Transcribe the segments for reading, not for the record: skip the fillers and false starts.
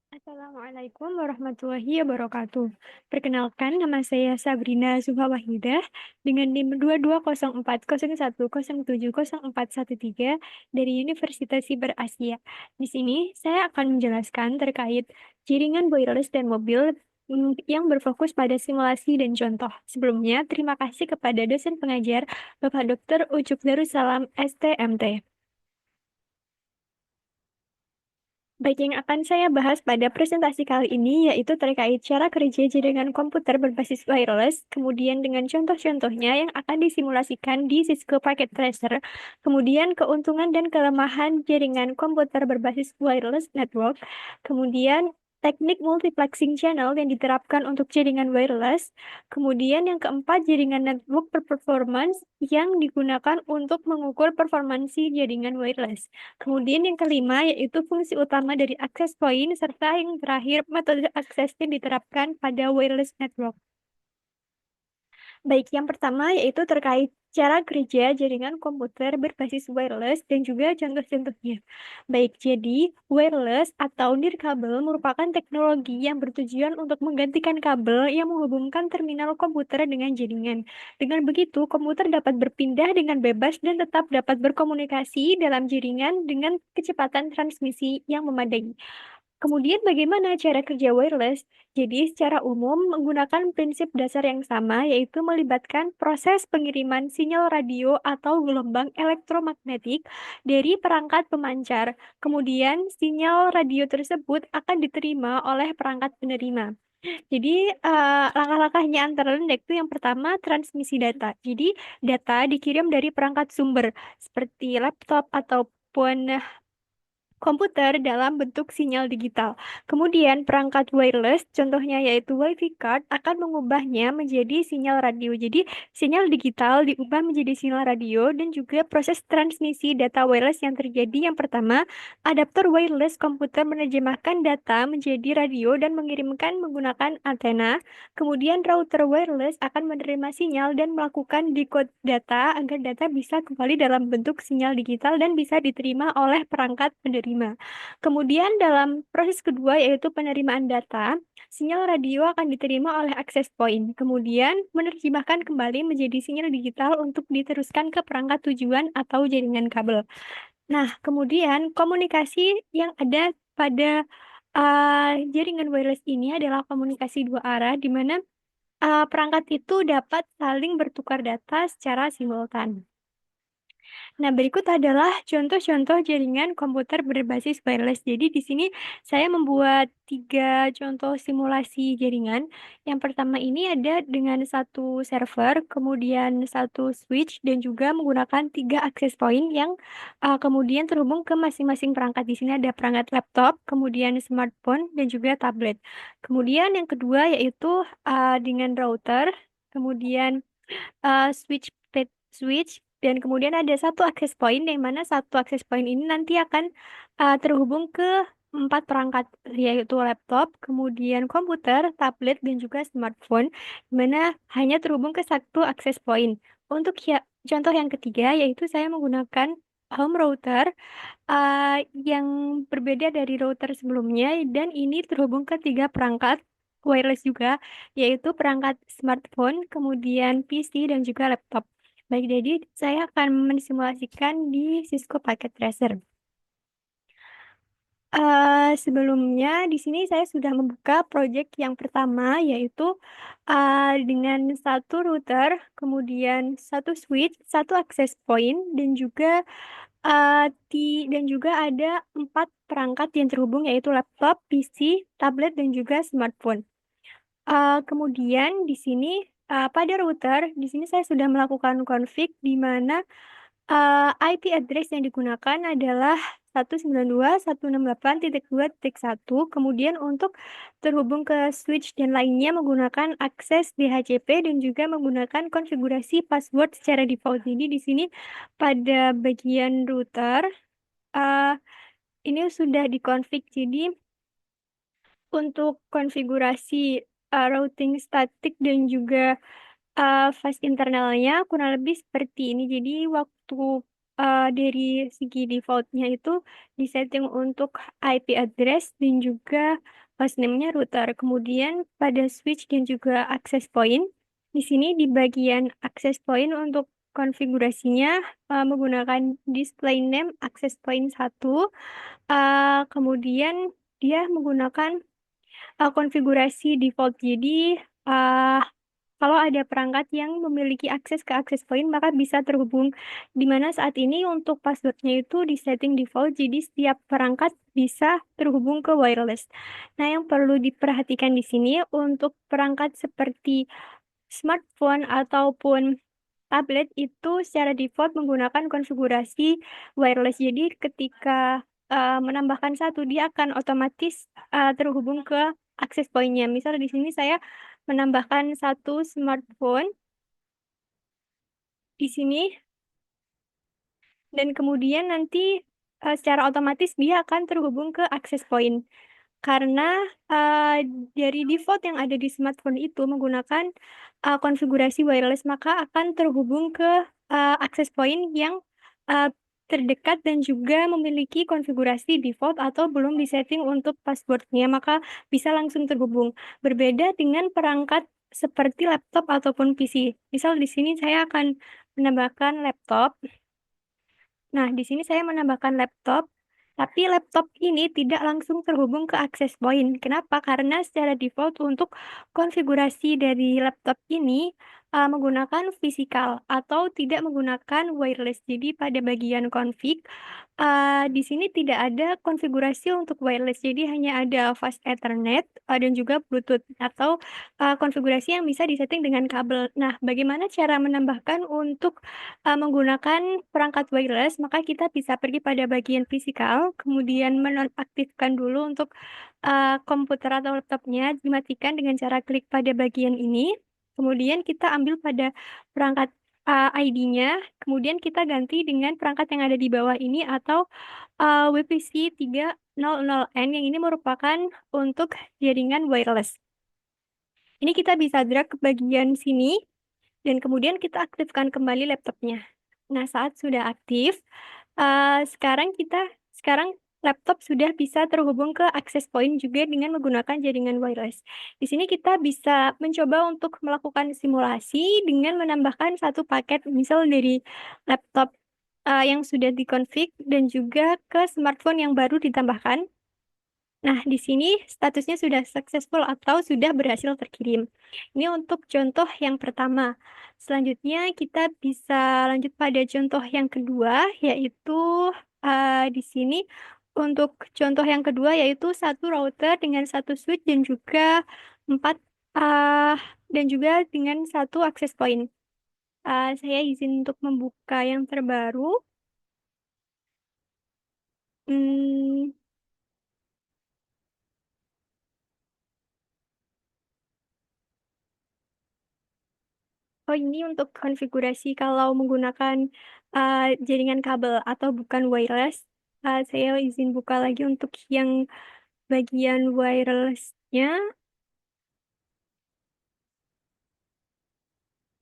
Assalamualaikum warahmatullahi wabarakatuh. Perkenalkan, nama saya Sabrina Zuhawahidah dengan NIM 220401070413 dari Universitas Siber Asia. Di sini saya akan menjelaskan terkait jaringan wireless dan mobil yang berfokus pada simulasi dan contoh. Sebelumnya, terima kasih kepada dosen pengajar Bapak Dr. Ucup Darussalam STMT. Baik, yang akan saya bahas pada presentasi kali ini yaitu terkait cara kerja jaringan komputer berbasis wireless, kemudian dengan contoh-contohnya yang akan disimulasikan di Cisco Packet Tracer, kemudian keuntungan dan kelemahan jaringan komputer berbasis wireless network, kemudian teknik multiplexing channel yang diterapkan untuk jaringan wireless, kemudian yang keempat jaringan network performance yang digunakan untuk mengukur performansi jaringan wireless. Kemudian yang kelima yaitu fungsi utama dari access point, serta yang terakhir metode akses yang diterapkan pada wireless network. Baik, yang pertama yaitu terkait cara kerja jaringan komputer berbasis wireless dan juga contoh-contohnya. Baik, jadi wireless atau nirkabel merupakan teknologi yang bertujuan untuk menggantikan kabel yang menghubungkan terminal komputer dengan jaringan. Dengan begitu, komputer dapat berpindah dengan bebas dan tetap dapat berkomunikasi dalam jaringan dengan kecepatan transmisi yang memadai. Kemudian bagaimana cara kerja wireless? Jadi secara umum menggunakan prinsip dasar yang sama, yaitu melibatkan proses pengiriman sinyal radio atau gelombang elektromagnetik dari perangkat pemancar. Kemudian sinyal radio tersebut akan diterima oleh perangkat penerima. Jadi langkah-langkahnya antara lain yaitu yang pertama transmisi data. Jadi data dikirim dari perangkat sumber seperti laptop ataupun komputer dalam bentuk sinyal digital. Kemudian perangkat wireless, contohnya yaitu WiFi card, akan mengubahnya menjadi sinyal radio. Jadi sinyal digital diubah menjadi sinyal radio dan juga proses transmisi data wireless yang terjadi. Yang pertama, adaptor wireless komputer menerjemahkan data menjadi radio dan mengirimkan menggunakan antena. Kemudian router wireless akan menerima sinyal dan melakukan decode data agar data bisa kembali dalam bentuk sinyal digital dan bisa diterima oleh perangkat penerima. Kemudian dalam proses kedua yaitu penerimaan data, sinyal radio akan diterima oleh access point, kemudian menerjemahkan kembali menjadi sinyal digital untuk diteruskan ke perangkat tujuan atau jaringan kabel. Nah, kemudian komunikasi yang ada pada jaringan wireless ini adalah komunikasi dua arah, di mana perangkat itu dapat saling bertukar data secara simultan. Nah, berikut adalah contoh-contoh jaringan komputer berbasis wireless. Jadi, di sini saya membuat tiga contoh simulasi jaringan. Yang pertama ini ada dengan satu server, kemudian satu switch, dan juga menggunakan tiga access point yang kemudian terhubung ke masing-masing perangkat. Di sini ada perangkat laptop, kemudian smartphone, dan juga tablet. Kemudian yang kedua yaitu dengan router, kemudian switch dan kemudian ada satu access point yang mana satu access point ini nanti akan terhubung ke empat perangkat yaitu laptop, kemudian komputer, tablet dan juga smartphone, di mana hanya terhubung ke satu access point. Untuk contoh yang ketiga yaitu saya menggunakan home router yang berbeda dari router sebelumnya dan ini terhubung ke tiga perangkat wireless juga, yaitu perangkat smartphone, kemudian PC, dan juga laptop. Baik, jadi saya akan mensimulasikan di Cisco Packet Tracer. Sebelumnya di sini saya sudah membuka project yang pertama yaitu dengan satu router, kemudian satu switch, satu access point, dan juga dan juga ada empat perangkat yang terhubung yaitu laptop, PC, tablet, dan juga smartphone. Kemudian di sini pada router, di sini saya sudah melakukan config di mana IP address yang digunakan adalah 192.168.2.1. Kemudian untuk terhubung ke switch dan lainnya menggunakan akses DHCP dan juga menggunakan konfigurasi password secara default. Jadi di sini pada bagian router uh, ini sudah dikonfig. Jadi untuk konfigurasi routing statik dan juga fast internalnya kurang lebih seperti ini. Jadi waktu dari segi defaultnya itu disetting untuk IP address dan juga hostname-nya router. Kemudian pada switch dan juga access point, di sini di bagian access point untuk konfigurasinya menggunakan display name access point 1. Kemudian dia menggunakan konfigurasi default. Jadi uh, kalau ada perangkat yang memiliki akses ke access point, maka bisa terhubung. Di mana saat ini untuk passwordnya itu di setting default, jadi setiap perangkat bisa terhubung ke wireless. Nah, yang perlu diperhatikan di sini untuk perangkat seperti smartphone ataupun tablet itu secara default menggunakan konfigurasi wireless. Jadi ketika menambahkan satu, dia akan otomatis terhubung ke access point-nya. Misal di sini saya menambahkan satu smartphone di sini dan kemudian nanti secara otomatis dia akan terhubung ke access point. Karena uh, dari default yang ada di smartphone itu menggunakan konfigurasi wireless, maka akan terhubung ke access point yang uh, terdekat dan juga memiliki konfigurasi default atau belum disetting untuk passwordnya, maka bisa langsung terhubung. Berbeda dengan perangkat seperti laptop ataupun PC. Misal di sini saya akan menambahkan laptop. Nah, di sini saya menambahkan laptop, tapi laptop ini tidak langsung terhubung ke access point. Kenapa? Karena secara default untuk konfigurasi dari laptop ini menggunakan physical atau tidak menggunakan wireless. Jadi pada bagian config, di sini tidak ada konfigurasi untuk wireless. Jadi hanya ada fast Ethernet dan juga Bluetooth atau konfigurasi yang bisa disetting dengan kabel. Nah, bagaimana cara menambahkan untuk menggunakan perangkat wireless, maka kita bisa pergi pada bagian fisikal, kemudian menonaktifkan dulu untuk komputer atau laptopnya, dimatikan dengan cara klik pada bagian ini. Kemudian kita ambil pada perangkat ID-nya, kemudian kita ganti dengan perangkat yang ada di bawah ini atau WPC 300N yang ini merupakan untuk jaringan wireless. Ini kita bisa drag ke bagian sini dan kemudian kita aktifkan kembali laptopnya. Nah, saat sudah aktif, sekarang laptop sudah bisa terhubung ke access point juga dengan menggunakan jaringan wireless. Di sini kita bisa mencoba untuk melakukan simulasi dengan menambahkan satu paket, misal dari laptop yang sudah dikonfig dan juga ke smartphone yang baru ditambahkan. Nah, di sini statusnya sudah successful atau sudah berhasil terkirim. Ini untuk contoh yang pertama. Selanjutnya, kita bisa lanjut pada contoh yang kedua, yaitu di sini untuk contoh yang kedua, yaitu satu router dengan satu switch dan juga empat uh, dan juga dengan satu access point. Saya izin untuk membuka yang terbaru. Hmm, Oh, ini untuk konfigurasi kalau menggunakan jaringan kabel atau bukan wireless. Saya izin buka lagi untuk yang bagian wirelessnya.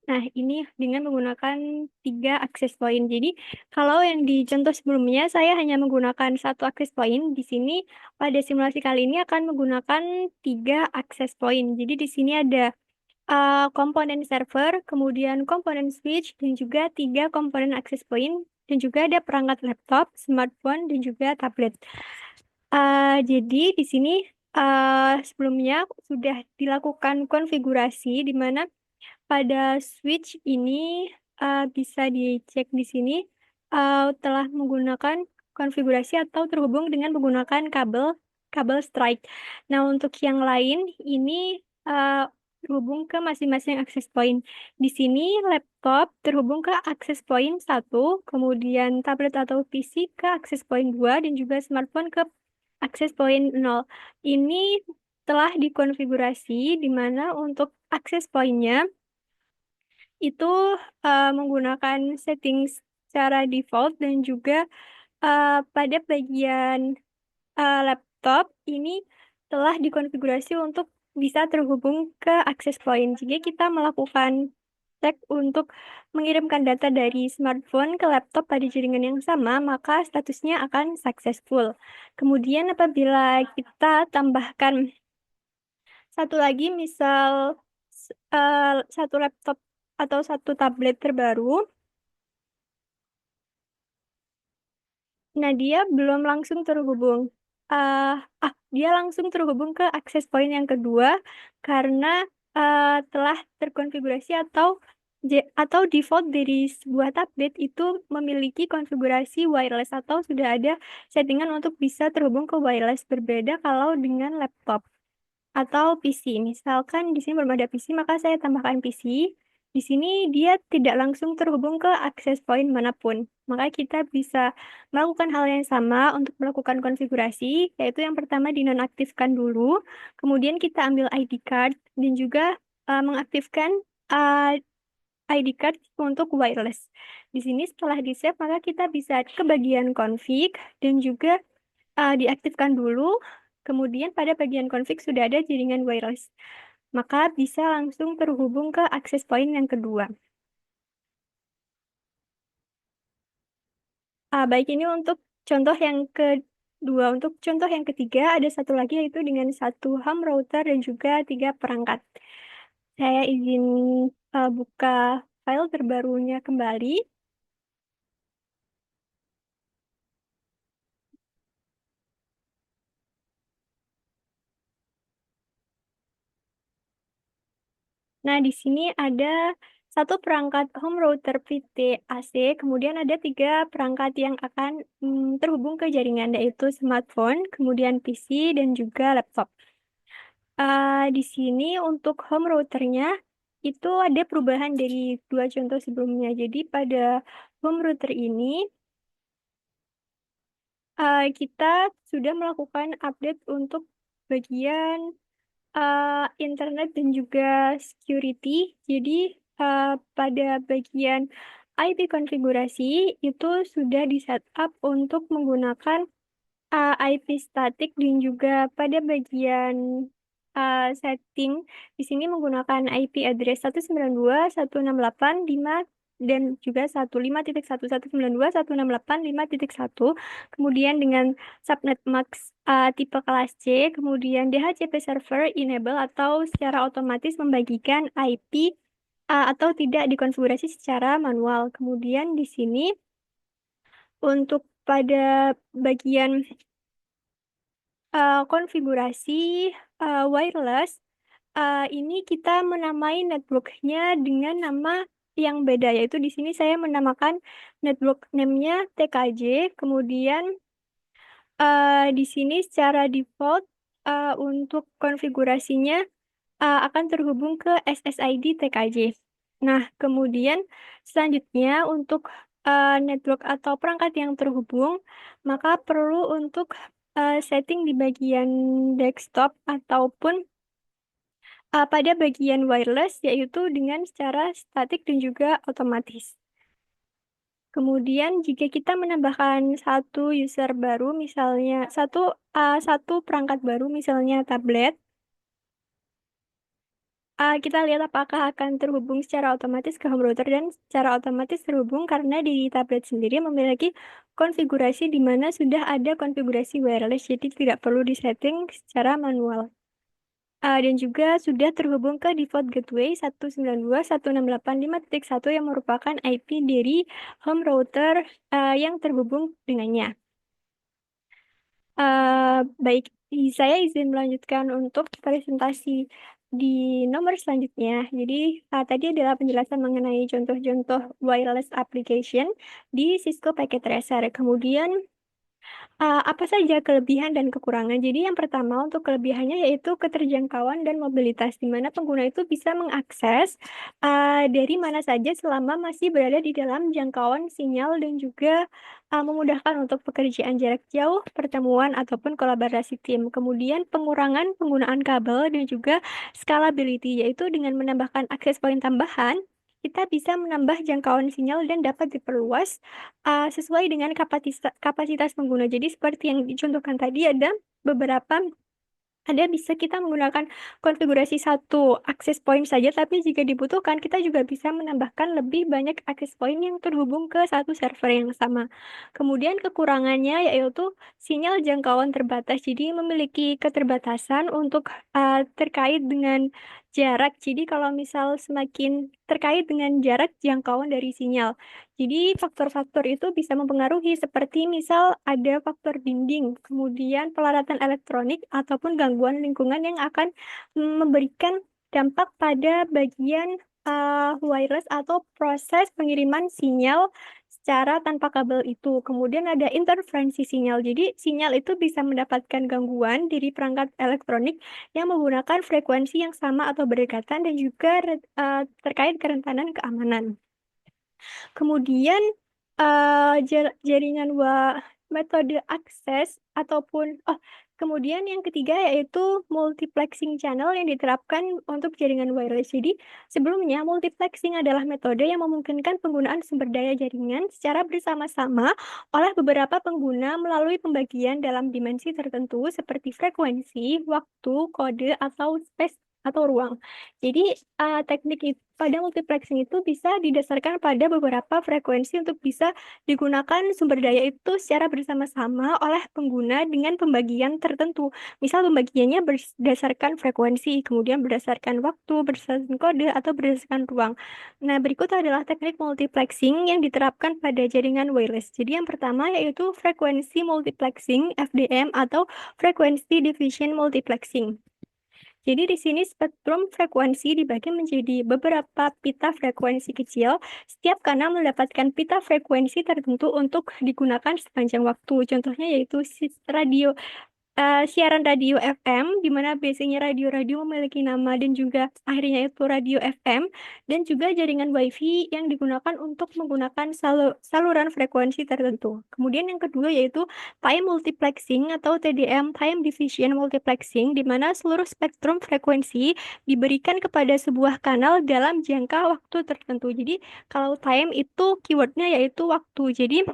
Nah, ini dengan menggunakan tiga access point. Jadi, kalau yang di contoh sebelumnya, saya hanya menggunakan satu access point. Di sini, pada simulasi kali ini akan menggunakan tiga access point. Jadi, di sini ada komponen server, kemudian komponen switch, dan juga tiga komponen access point, dan juga ada perangkat laptop, smartphone, dan juga tablet. Jadi di sini sebelumnya sudah dilakukan konfigurasi di mana pada switch ini bisa dicek di sini telah menggunakan konfigurasi atau terhubung dengan menggunakan kabel kabel strike. Nah, untuk yang lain ini terhubung ke masing-masing access point. Di sini laptop terhubung ke access point 1, kemudian tablet atau PC ke access point 2 dan juga smartphone ke access point 0. Ini telah dikonfigurasi di mana untuk access point-nya itu menggunakan setting secara default dan juga pada bagian laptop ini telah dikonfigurasi untuk bisa terhubung ke access point. Jika kita melakukan tag untuk mengirimkan data dari smartphone ke laptop pada jaringan yang sama, maka statusnya akan successful. Kemudian apabila kita tambahkan satu lagi, misal satu laptop atau satu tablet terbaru, nah dia belum langsung terhubung. Ah, dia langsung terhubung ke access point yang kedua karena telah terkonfigurasi atau default dari sebuah tablet itu memiliki konfigurasi wireless atau sudah ada settingan untuk bisa terhubung ke wireless, berbeda kalau dengan laptop atau PC. Misalkan di sini belum ada PC, maka saya tambahkan PC. Di sini dia tidak langsung terhubung ke access point manapun. Maka kita bisa melakukan hal yang sama untuk melakukan konfigurasi, yaitu yang pertama dinonaktifkan dulu, kemudian kita ambil ID card dan juga mengaktifkan uh, ID card untuk wireless. Di sini setelah di-save, maka kita bisa ke bagian config dan juga diaktifkan dulu. Kemudian pada bagian config sudah ada jaringan wireless. Maka bisa langsung terhubung ke access point yang kedua. Baik ini untuk contoh yang kedua. Untuk contoh yang ketiga ada satu lagi yaitu dengan satu home router dan juga 3 perangkat. Saya izin buka file terbarunya kembali. Nah, di sini ada satu perangkat home router VT AC, kemudian ada 3 perangkat yang akan terhubung ke jaringan, yaitu smartphone, kemudian PC, dan juga laptop. Di sini untuk home routernya itu ada perubahan dari 2 contoh sebelumnya. Jadi pada home router ini kita sudah melakukan update untuk bagian internet dan juga security. Jadi pada bagian IP konfigurasi itu sudah di setup untuk menggunakan IP static dan juga pada bagian setting di sini menggunakan IP address 192.168.5 dan juga 15.1.192.168.5.1. Kemudian dengan subnet max tipe kelas C, kemudian DHCP server enable atau secara otomatis membagikan IP atau tidak dikonfigurasi secara manual. Kemudian di sini untuk pada bagian konfigurasi wireless, ini kita menamai networknya dengan nama yang beda, yaitu di sini saya menamakan network name-nya TKJ, kemudian di sini secara default untuk konfigurasinya akan terhubung ke SSID TKJ. Nah, kemudian selanjutnya untuk network atau perangkat yang terhubung, maka perlu untuk setting di bagian desktop ataupun pada bagian wireless, yaitu dengan secara statik dan juga otomatis. Kemudian jika kita menambahkan satu user baru, misalnya satu perangkat baru, misalnya tablet, kita lihat apakah akan terhubung secara otomatis ke home router dan secara otomatis terhubung karena di tablet sendiri memiliki konfigurasi di mana sudah ada konfigurasi wireless, jadi tidak perlu disetting secara manual. Dan juga sudah terhubung ke default gateway 192.168.5.1 yang merupakan IP dari home router yang terhubung dengannya. Baik, saya izin melanjutkan untuk presentasi di nomor selanjutnya. Jadi, tadi adalah penjelasan mengenai contoh-contoh wireless application di Cisco Packet Tracer. Kemudian, apa saja kelebihan dan kekurangan? Jadi yang pertama untuk kelebihannya yaitu keterjangkauan dan mobilitas, di mana pengguna itu bisa mengakses dari mana saja selama masih berada di dalam jangkauan sinyal dan juga memudahkan untuk pekerjaan jarak jauh, pertemuan, ataupun kolaborasi tim. Kemudian pengurangan penggunaan kabel dan juga scalability, yaitu dengan menambahkan akses poin tambahan, kita bisa menambah jangkauan sinyal dan dapat diperluas sesuai dengan kapasitas pengguna. Jadi seperti yang dicontohkan tadi ada beberapa Ada bisa kita menggunakan konfigurasi satu access point saja, tapi jika dibutuhkan, kita juga bisa menambahkan lebih banyak access point yang terhubung ke satu server yang sama. Kemudian kekurangannya yaitu sinyal jangkauan terbatas, jadi memiliki keterbatasan untuk terkait dengan jarak. Jadi kalau misal semakin terkait dengan jarak jangkauan dari sinyal. Jadi faktor-faktor itu bisa mempengaruhi seperti misal ada faktor dinding, kemudian pelaratan elektronik ataupun gangguan lingkungan yang akan memberikan dampak pada bagian wireless atau proses pengiriman sinyal secara tanpa kabel itu. Kemudian ada interferensi sinyal. Jadi sinyal itu bisa mendapatkan gangguan dari perangkat elektronik yang menggunakan frekuensi yang sama atau berdekatan dan juga terkait kerentanan keamanan. Kemudian jaringan metode akses ataupun kemudian yang ketiga yaitu multiplexing channel yang diterapkan untuk jaringan wireless. Jadi sebelumnya multiplexing adalah metode yang memungkinkan penggunaan sumber daya jaringan secara bersama-sama oleh beberapa pengguna melalui pembagian dalam dimensi tertentu seperti frekuensi, waktu, kode, atau space atau ruang. Jadi teknik pada multiplexing itu bisa didasarkan pada beberapa frekuensi untuk bisa digunakan sumber daya itu secara bersama-sama oleh pengguna dengan pembagian tertentu. Misal pembagiannya berdasarkan frekuensi, kemudian berdasarkan waktu, berdasarkan kode, atau berdasarkan ruang. Nah, berikut adalah teknik multiplexing yang diterapkan pada jaringan wireless. Jadi yang pertama yaitu frekuensi multiplexing, FDM, atau frekuensi division multiplexing. Jadi di sini spektrum frekuensi dibagi menjadi beberapa pita frekuensi kecil. Setiap kanal mendapatkan pita frekuensi tertentu untuk digunakan sepanjang waktu. Contohnya yaitu siaran radio FM, di mana biasanya radio-radio memiliki nama dan juga akhirnya itu radio FM, dan juga jaringan WiFi yang digunakan untuk menggunakan saluran frekuensi tertentu. Kemudian yang kedua yaitu time multiplexing atau TDM, time division multiplexing, di mana seluruh spektrum frekuensi diberikan kepada sebuah kanal dalam jangka waktu tertentu. Jadi kalau time itu keywordnya yaitu waktu. Jadi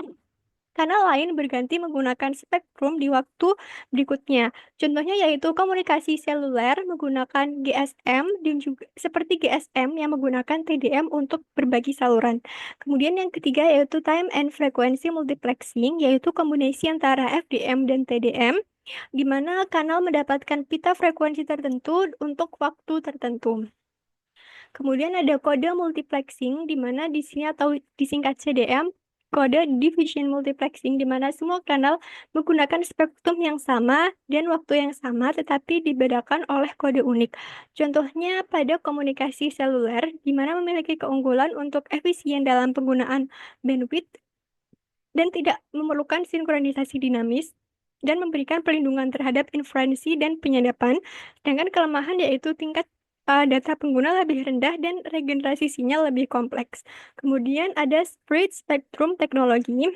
kanal lain berganti menggunakan spektrum di waktu berikutnya. Contohnya yaitu komunikasi seluler menggunakan GSM dan juga seperti GSM yang menggunakan TDM untuk berbagi saluran. Kemudian yang ketiga yaitu time and frequency multiplexing, yaitu kombinasi antara FDM dan TDM, di mana kanal mendapatkan pita frekuensi tertentu untuk waktu tertentu. Kemudian ada kode multiplexing, di mana di sini atau disingkat CDM, kode division multiplexing, di mana semua kanal menggunakan spektrum yang sama dan waktu yang sama, tetapi dibedakan oleh kode unik. Contohnya pada komunikasi seluler, di mana memiliki keunggulan untuk efisien dalam penggunaan bandwidth dan tidak memerlukan sinkronisasi dinamis, dan memberikan perlindungan terhadap inferensi dan penyadapan, sedangkan kelemahan yaitu tingkat data pengguna lebih rendah dan regenerasi sinyal lebih kompleks. Kemudian ada spread spectrum teknologi,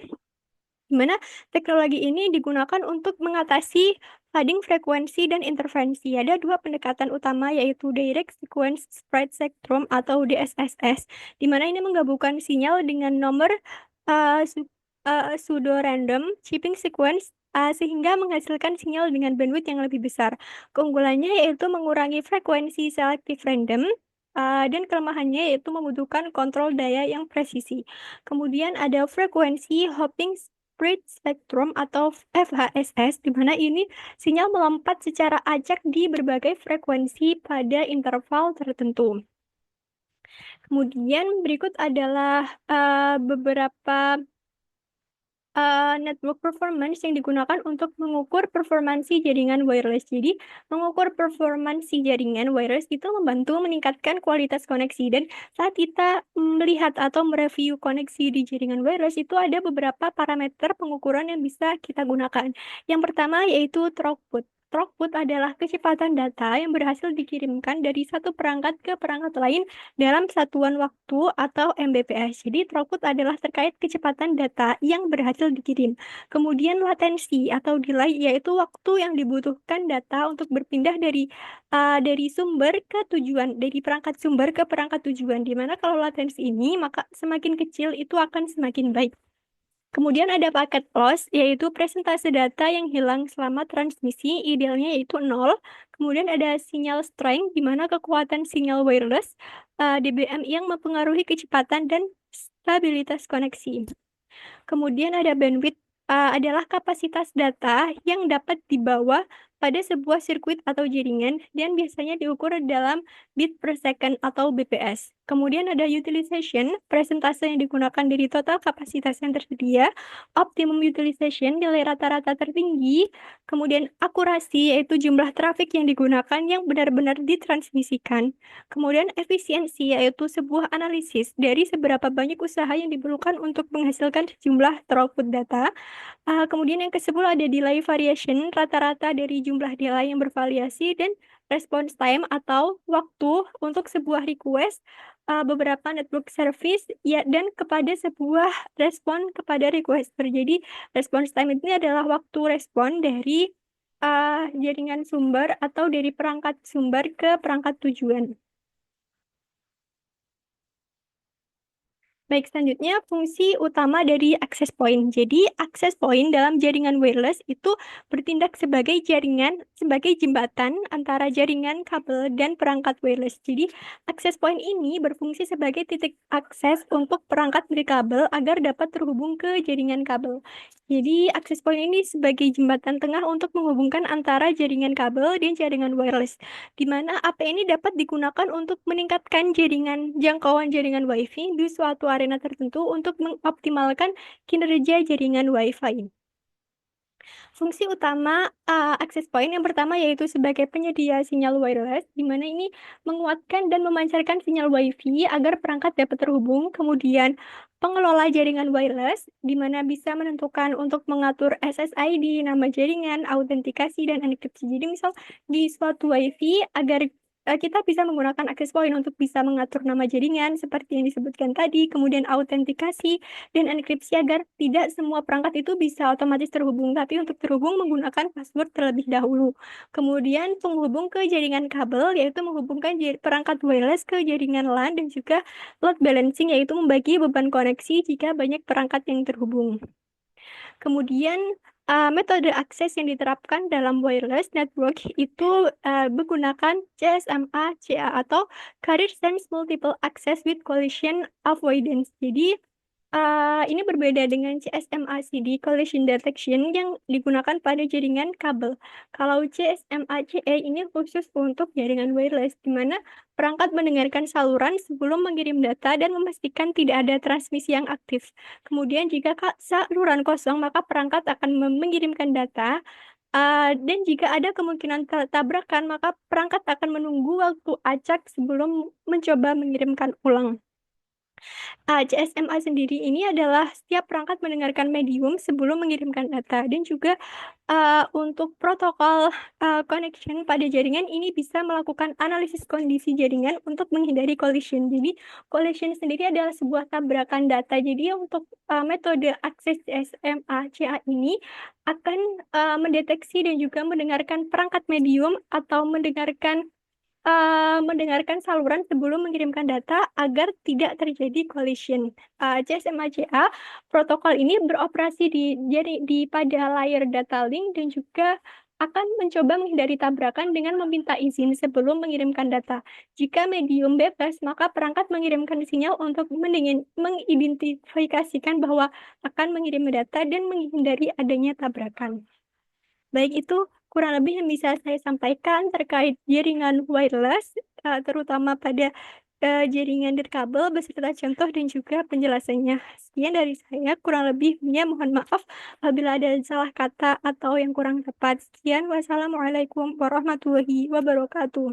di mana teknologi ini digunakan untuk mengatasi fading frekuensi dan interferensi. Ada dua pendekatan utama yaitu Direct Sequence Spread Spectrum atau DSSS, di mana ini menggabungkan sinyal dengan nomor pseudo-random shipping sequence sehingga menghasilkan sinyal dengan bandwidth yang lebih besar. Keunggulannya yaitu mengurangi frekuensi selective random, dan kelemahannya yaitu membutuhkan kontrol daya yang presisi. Kemudian ada frekuensi hopping spread spectrum atau FHSS, di mana ini sinyal melompat secara acak di berbagai frekuensi pada interval tertentu. Kemudian berikut adalah beberapa network performance yang digunakan untuk mengukur performansi jaringan wireless. Jadi, mengukur performansi jaringan wireless itu membantu meningkatkan kualitas koneksi. Dan saat kita melihat atau mereview koneksi di jaringan wireless, itu ada beberapa parameter pengukuran yang bisa kita gunakan. Yang pertama yaitu throughput. Throughput adalah kecepatan data yang berhasil dikirimkan dari satu perangkat ke perangkat lain dalam satuan waktu atau Mbps. Jadi throughput adalah terkait kecepatan data yang berhasil dikirim. Kemudian latensi atau delay yaitu waktu yang dibutuhkan data untuk berpindah dari sumber ke tujuan, dari perangkat sumber ke perangkat tujuan. Di mana kalau latensi ini maka semakin kecil itu akan semakin baik. Kemudian ada paket loss, yaitu presentase data yang hilang selama transmisi, idealnya yaitu 0. Kemudian ada sinyal strength, di mana kekuatan sinyal wireless, dBm yang mempengaruhi kecepatan dan stabilitas koneksi. Kemudian ada bandwidth, adalah kapasitas data yang dapat dibawa pada sebuah sirkuit atau jaringan dan biasanya diukur dalam bit per second atau BPS. Kemudian ada utilization, persentase yang digunakan dari total kapasitas yang tersedia, optimum utilization, nilai rata-rata tertinggi, kemudian akurasi, yaitu jumlah trafik yang digunakan yang benar-benar ditransmisikan. Kemudian efisiensi, yaitu sebuah analisis dari seberapa banyak usaha yang diperlukan untuk menghasilkan sejumlah throughput data. Kemudian yang ke-10 ada delay variation, rata-rata dari jumlah delay yang bervariasi, dan response time atau waktu untuk sebuah request, beberapa network service, ya, dan kepada sebuah respon kepada requester. Jadi response time ini adalah waktu respon dari jaringan sumber atau dari perangkat sumber ke perangkat tujuan. Baik, selanjutnya fungsi utama dari access point. Jadi, access point dalam jaringan wireless itu bertindak sebagai jaringan, sebagai jembatan antara jaringan kabel dan perangkat wireless. Jadi, access point ini berfungsi sebagai titik akses untuk perangkat nirkabel agar dapat terhubung ke jaringan kabel. Jadi, access point ini sebagai jembatan tengah untuk menghubungkan antara jaringan kabel dan jaringan wireless, di mana AP ini dapat digunakan untuk meningkatkan jangkauan jaringan WiFi di suatu arena tertentu untuk mengoptimalkan kinerja jaringan WiFi. Fungsi utama access point yang pertama yaitu sebagai penyedia sinyal wireless, di mana ini menguatkan dan memancarkan sinyal WiFi agar perangkat dapat terhubung. Kemudian pengelola jaringan wireless, di mana bisa menentukan untuk mengatur SSID, nama jaringan, autentikasi, dan enkripsi. Jadi misal di suatu WiFi agar kita bisa menggunakan access point untuk bisa mengatur nama jaringan seperti yang disebutkan tadi, kemudian autentikasi dan enkripsi agar tidak semua perangkat itu bisa otomatis terhubung, tapi untuk terhubung menggunakan password terlebih dahulu. Kemudian penghubung ke jaringan kabel, yaitu menghubungkan perangkat wireless ke jaringan LAN, dan juga load balancing, yaitu membagi beban koneksi jika banyak perangkat yang terhubung. Kemudian metode akses yang diterapkan dalam wireless network itu menggunakan CSMA-CA atau Carrier Sense Multiple Access with Collision Avoidance. Jadi ini berbeda dengan CSMA-CD Collision Detection yang digunakan pada jaringan kabel. Kalau CSMA-CA ini khusus untuk jaringan wireless, di mana perangkat mendengarkan saluran sebelum mengirim data dan memastikan tidak ada transmisi yang aktif. Kemudian jika saluran kosong, maka perangkat akan mengirimkan data. Dan jika ada kemungkinan tabrakan, maka perangkat akan menunggu waktu acak sebelum mencoba mengirimkan ulang. CSMA sendiri ini adalah setiap perangkat mendengarkan medium sebelum mengirimkan data, dan juga untuk protokol connection pada jaringan ini bisa melakukan analisis kondisi jaringan untuk menghindari collision. Jadi collision sendiri adalah sebuah tabrakan data. Jadi untuk metode akses CSMA-CA ini akan mendeteksi dan juga mendengarkan perangkat medium atau mendengarkan saluran sebelum mengirimkan data agar tidak terjadi collision. CSMA-CA protokol ini beroperasi di pada layer data link dan juga akan mencoba menghindari tabrakan dengan meminta izin sebelum mengirimkan data. Jika medium bebas, maka perangkat mengirimkan sinyal untuk mengidentifikasikan bahwa akan mengirim data dan menghindari adanya tabrakan. Baik, itu kurang lebih yang bisa saya sampaikan terkait jaringan wireless, terutama pada jaringan nirkabel beserta contoh dan juga penjelasannya. Sekian dari saya, kurang lebihnya mohon maaf apabila ada salah kata atau yang kurang tepat. Sekian, wassalamualaikum warahmatullahi wabarakatuh.